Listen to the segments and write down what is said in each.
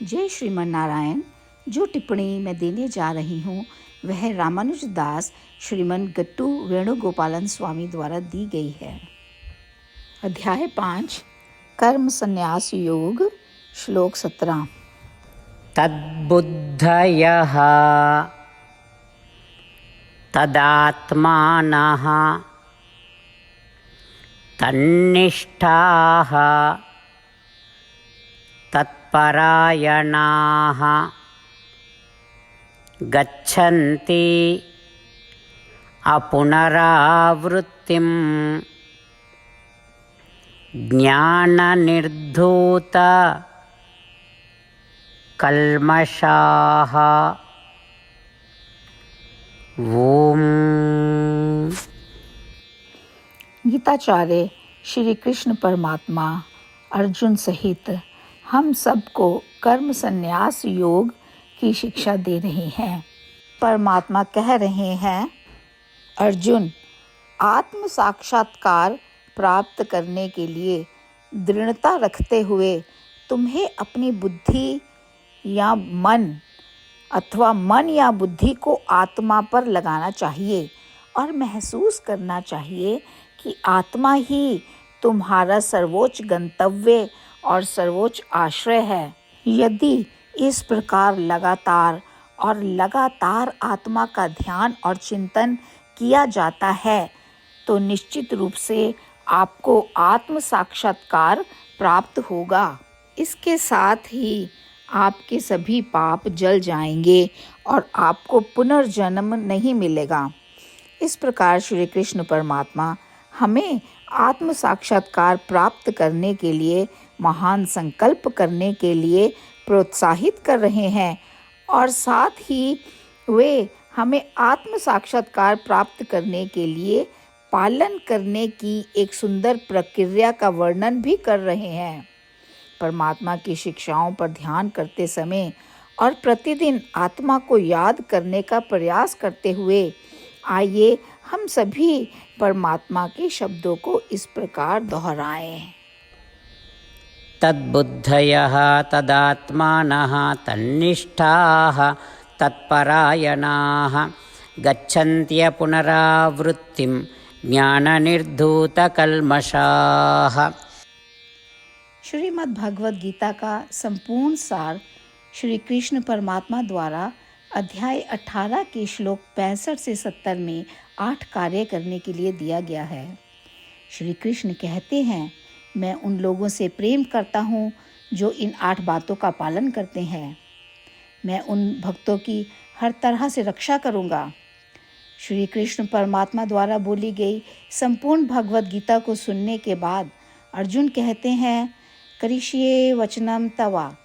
जय श्रीमन नारायण। जो टिप्पणी मैं देने जा रही हूँ वह रामानुज दास श्रीमन गट्टू वेणुगोपालन स्वामी द्वारा दी गई है। अध्याय 5 कर्म संन्यास योग, श्लोक 17। तद्बुद्धयः तदात्मानः तन्निष्ठाः तत्परायणाः गच्छन्ति अपुनरावृत्तिं ज्ञाननिर्धूत कल्मषाः। ओम। गीताचार्य श्री कृष्ण परमात्मा अर्जुन सहित हम सबको कर्म संन्यास योग की शिक्षा दे रहे हैं। परमात्मा कह रहे हैं, अर्जुन, आत्म साक्षात्कार प्राप्त करने के लिए दृढ़ता रखते हुए तुम्हें अपनी बुद्धि या मन अथवा मन या बुद्धि को आत्मा पर लगाना चाहिए और महसूस करना चाहिए कि आत्मा ही तुम्हारा सर्वोच्च गंतव्य और सर्वोच्च आश्रय है। यदि इस प्रकार लगातार आत्मा का ध्यान और चिंतन किया जाता है तो निश्चित रूप से आपको आत्म साक्षात्कार प्राप्त होगा। इसके साथ ही आपके सभी पाप जल जाएंगे और आपको पुनर्जन्म नहीं मिलेगा। इस प्रकार श्री कृष्ण परमात्मा हमें आत्म साक्षात्कार प्राप्त करने के लिए महान संकल्प करने के लिए प्रोत्साहित कर रहे हैं और साथ ही वे हमें आत्म साक्षात्कार प्राप्त करने के लिए पालन करने की एक सुंदर प्रक्रिया का वर्णन भी कर रहे हैं। परमात्मा की शिक्षाओं पर ध्यान करते समय और प्रतिदिन आत्मा को याद करने का प्रयास करते हुए आइए हम सभी परमात्मा के शब्दों को इस प्रकार दोहराएं। तद्बुद्धयः तदात्मानः तन्निष्ठाः तत्परायणाः गच्छन्ति पुनरावृत्तिं ज्ञाननिर्धूतकल्मषाः। श्रीमद् भगवद गीता का संपूर्ण सार श्री कृष्ण परमात्मा द्वारा अध्याय 18 के श्लोक 65 से 70 में 8 कार्य करने के लिए दिया गया है। श्री कृष्ण कहते हैं, मैं उन लोगों से प्रेम करता हूँ जो इन 8 बातों का पालन करते हैं। मैं उन भक्तों की हर तरह से रक्षा करूँगा। श्री कृष्ण परमात्मा द्वारा बोली गई संपूर्ण भगवद गीता को सुनने के बाद अर्जुन कहते हैं, करिष्ये वचनम तवा,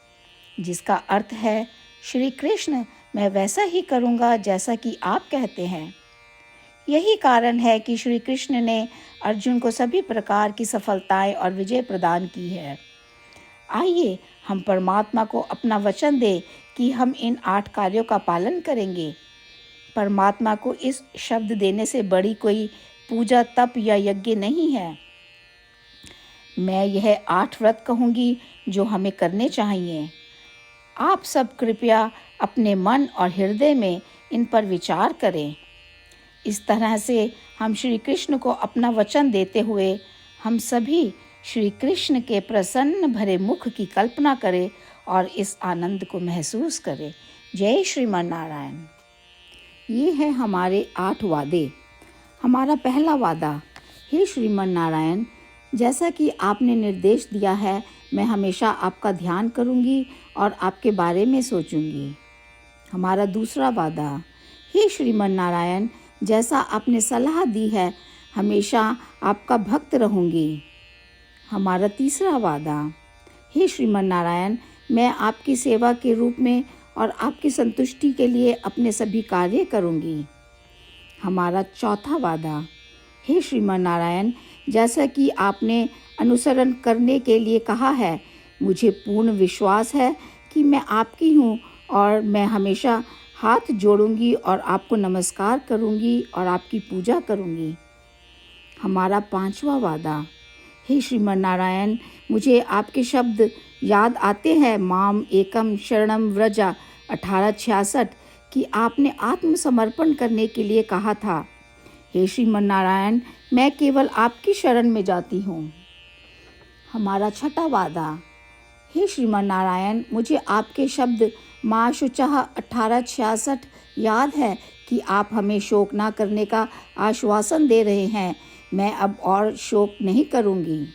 जिसका अर्थ है, श्री कृष्ण, मैं वैसा ही करूँगा जैसा कि आप कहते हैं। यही कारण है कि श्री कृष्ण ने अर्जुन को सभी प्रकार की सफलताएं और विजय प्रदान की है। आइए हम परमात्मा को अपना वचन दें कि हम इन 8 कार्यों का पालन करेंगे। परमात्मा को इस शब्द देने से बड़ी कोई पूजा, तप या यज्ञ नहीं है। मैं यह 8 व्रत कहूँगी जो हमें करने चाहिए। आप सब कृपया अपने मन और हृदय में इन पर विचार करें। इस तरह से हम श्री कृष्ण को अपना वचन देते हुए हम सभी श्री कृष्ण के प्रसन्न भरे मुख की कल्पना करें और इस आनंद को महसूस करें। जय श्रीमन नारायण। ये है हमारे 8 वादे। हमारा पहला वादा, हे श्रीमन नारायण, जैसा कि आपने निर्देश दिया है, मैं हमेशा आपका ध्यान करूंगी और आपके बारे में सोचूंगी। हमारा दूसरा वादा, हे श्रीमन नारायण, जैसा आपने सलाह दी है, हमेशा आपका भक्त रहूंगी। हमारा तीसरा वादा, हे श्रीमन नारायण, मैं आपकी सेवा के रूप में और आपकी संतुष्टि के लिए अपने सभी कार्य करूंगी। हमारा चौथा वादा, हे श्रीमन नारायण, जैसा कि आपने अनुसरण करने के लिए कहा है, मुझे पूर्ण विश्वास है कि मैं आपकी हूँ और मैं हमेशा हाथ जोड़ूंगी और आपको नमस्कार करूंगी और आपकी पूजा करूंगी। हमारा 5वां वादा, हे श्रीमन नारायण, मुझे आपके शब्द याद आते हैं माम एकम शरणम व्रजा 1866 कि आपने आत्मसमर्पण करने के लिए कहा था। हे श्रीमन नारायण, मैं केवल आपकी शरण में जाती हूँ। हमारा छठा वादा। हे श्रीमन नारायण, मुझे आपके शब्द माँ शुचः 1866 याद है कि आप हमें शोक ना करने का आश्वासन दे रहे हैं। मैं अब और शोक नहीं करूँगी।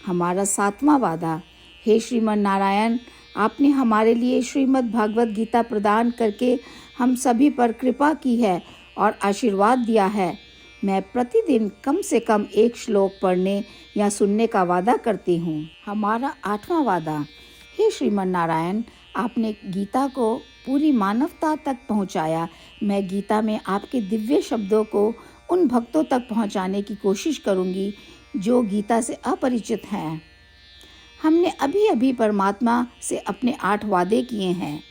हमारा सातवां वादा। हे श्रीमन नारायण, आपने हमारे लिए श्रीमद् भागवत गीता प्रदान करके हम सभी पर कृपा की है और आशीर्वाद दिया है। मैं प्रतिदिन कम से कम एक श्लोक पढ़ने या सुनने का वादा करती हूँ। हमारा आठवां वादा। हे श्रीमन नारायण, आपने गीता को पूरी मानवता तक पहुँचाया। मैं गीता में आपके दिव्य शब्दों को उन भक्तों तक पहुँचाने की कोशिश करूँगी जो गीता से अपरिचित हैं। हमने अभी अभी परमात्मा से अपने 8 वादे किए हैं।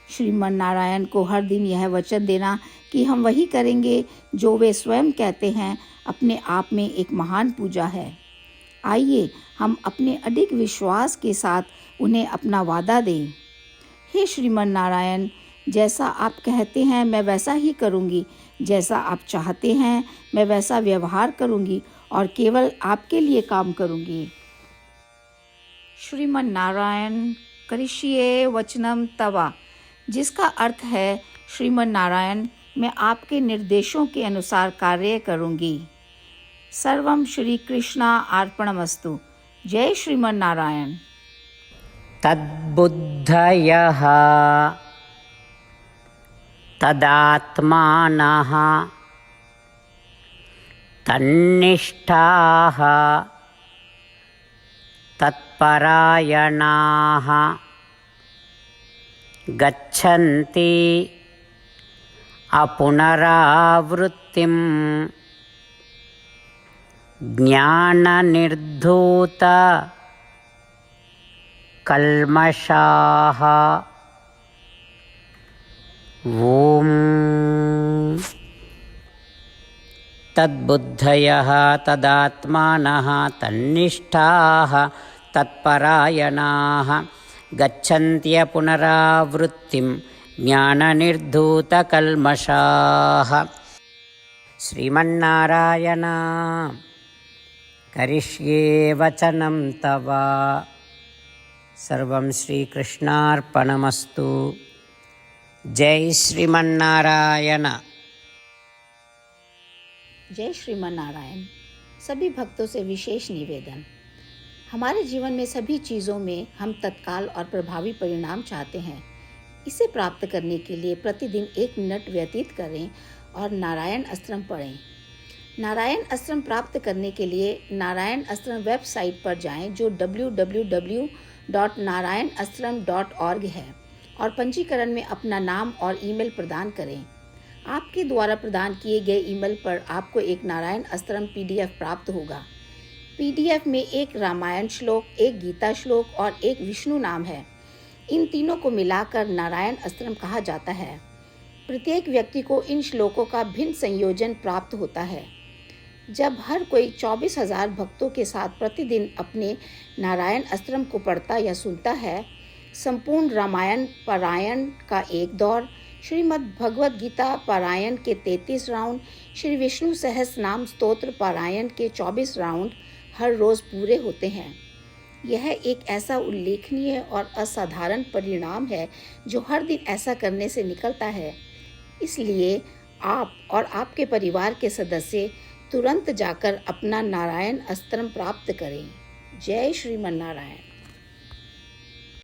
श्रीमन नारायण को हर दिन यह वचन देना कि हम वही करेंगे जो वे स्वयं कहते हैं, अपने आप में एक महान पूजा है। आइए हम अपने अडिग विश्वास के साथ उन्हें अपना वादा दें। हे श्रीमन नारायण, जैसा आप कहते हैं मैं वैसा ही करूँगी। जैसा आप चाहते हैं मैं वैसा व्यवहार करूँगी और केवल आपके लिए काम करूँगी। श्रीमन नारायण करिष्ये वचनम तवा, जिसका अर्थ है श्रीमन नारायण, मैं आपके निर्देशों के अनुसार कार्य करूँगी। सर्वम श्री कृष्णा अर्पणमस्तु। जय श्रीमन नारायण। तद्बुद्धयः तदात्मानः तन्निष्ठाः तत्परायणाः गच्छन्ति अपुनरावृत्तिं ज्ञाननिर्धूत कल्मषाः। ॐ तद्बुद्धयः तदात्मानः तन्निष्ठाः तत्परायणाः गच्छन्त्यपुनरावृत्तिं ज्ञाननिर्धूतकल्मषाः। श्रीमन्नारायण करिष्ये वचनं तव। सर्वं श्रीकृष्णार्पणमस्तु। जय श्रीमन्नारायण। जय श्रीमन नारायण। सभी भक्तों से विशेष निवेदन। हमारे जीवन में सभी चीज़ों में हम तत्काल और प्रभावी परिणाम चाहते हैं। इसे प्राप्त करने के लिए प्रतिदिन 1 मिनट व्यतीत करें और नारायण अस्त्रम पढ़ें। नारायण अस्त्रम प्राप्त करने के लिए नारायण अस्त्रम वेबसाइट पर जाएं, जो www.narayanastram.org है, और पंजीकरण में अपना नाम और ईमेल प्रदान करें। आपके द्वारा प्रदान किए गए ईमेल पर आपको एक नारायण अस्त्रम PDF प्राप्त होगा। PDF में एक रामायण श्लोक, एक गीता श्लोक और एक विष्णु नाम है। इन तीनों को मिलाकर नारायण अस्त्रम कहा जाता है। प्रत्येक व्यक्ति को इन श्लोकों का भिन्न संयोजन प्राप्त होता है। जब हर कोई 24,000 भक्तों के साथ प्रतिदिन अपने नारायण अस्त्रम को पढ़ता या सुनता है, संपूर्ण रामायण पारायण का एक दौर, श्रीमद् भगवद गीता पारायण के 33 राउंड, श्री विष्णु सहस्त्र नाम स्तोत्र पारायण के 24 राउंड हर रोज़ पूरे होते हैं। यह एक ऐसा उल्लेखनीय और असाधारण परिणाम है जो हर दिन ऐसा करने से निकलता है। इसलिए आप और आपके परिवार के सदस्य तुरंत जाकर अपना नारायण अस्त्रम प्राप्त करें। जय श्रीमन नारायण।